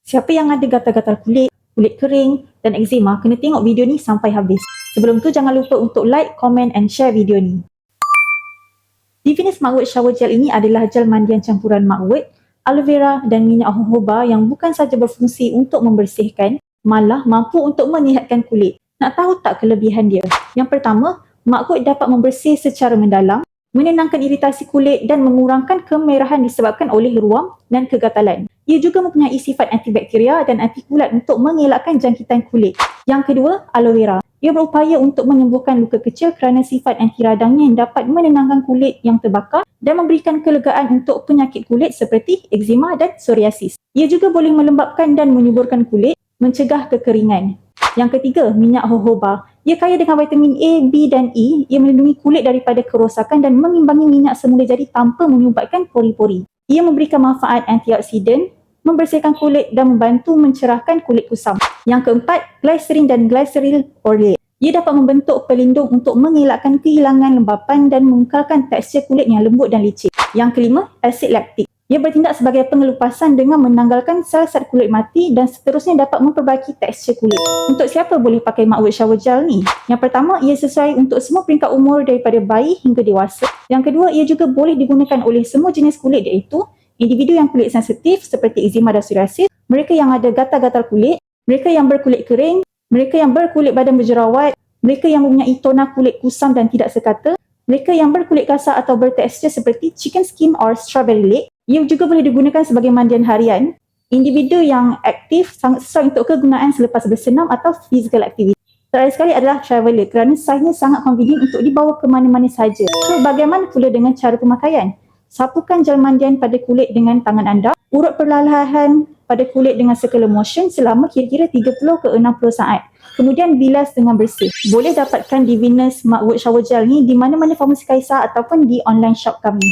Siapa yang ada gatal-gatal kulit, kulit kering dan eczema kena tengok video ni sampai habis. Sebelum tu jangan lupa untuk like, comment and share video ni. Divinus Mugwort Shower Gel ini adalah gel mandian campuran mugwort, aloe vera dan minyak jojoba yang bukan sahaja berfungsi untuk membersihkan, malah mampu untuk menyihatkan kulit. Nak tahu tak kelebihan dia? Yang pertama, mugwort dapat membersih secara mendalam, menenangkan iritasi kulit dan mengurangkan kemerahan disebabkan oleh ruam dan kegatalan. Ia juga mempunyai sifat antibakteria dan antikulat untuk mengelakkan jangkitan kulit. Yang kedua, aloe vera. Ia berupaya untuk menyembuhkan luka kecil kerana sifat anti radangnya yang dapat menenangkan kulit yang terbakar dan memberikan kelegaan untuk penyakit kulit seperti eczema dan psoriasis. Ia juga boleh melembabkan dan menyuburkan kulit, mencegah kekeringan. Yang ketiga, minyak jojoba. Ia kaya dengan vitamin A, B dan E. Ia melindungi kulit daripada kerosakan dan mengimbangi minyak semula jadi tanpa menyumbatkan pori-pori. Ia memberikan manfaat antioksidan, membersihkan kulit dan membantu mencerahkan kulit kusam. Yang keempat, glycerin dan glyceryl oreate. Ia dapat membentuk pelindung untuk mengelakkan kehilangan lembapan dan mengekalkan tekstur kulit yang lembut dan licin. Yang kelima, asid laktik. Ia bertindak sebagai pengelupasan dengan menanggalkan sel-sel kulit mati dan seterusnya dapat memperbaiki tekstur kulit. Untuk siapa boleh pakai Mugwort Shower Gel ni? Yang pertama, ia sesuai untuk semua peringkat umur daripada bayi hingga dewasa. Yang kedua, ia juga boleh digunakan oleh semua jenis kulit iaitu individu yang kulit sensitif seperti eczema dan psoriasis, mereka yang ada gatal-gatal kulit, mereka yang berkulit kering, mereka yang berkulit badan berjerawat, mereka yang mempunyai tona kulit kusam dan tidak sekata, mereka yang berkulit kasar atau bertekstur seperti chicken skin or strawberry leg. Ia juga boleh digunakan sebagai mandian harian. Individu yang aktif sangat sesuai untuk kegunaan selepas bersenam atau physical activity. Terakhir sekali adalah traveler kerana saiznya sangat convenient untuk dibawa ke mana-mana sahaja. So, bagaimana pula dengan cara pemakaian? Sapukan gel mandian pada kulit dengan tangan anda, urut perlahan pada kulit dengan circular motion selama kira-kira 30 ke 60 saat. Kemudian bilas dengan bersih. Boleh dapatkan Divinus Mugwort Shower Gel ni di mana-mana farmasi Kaisar ataupun di online shop kami.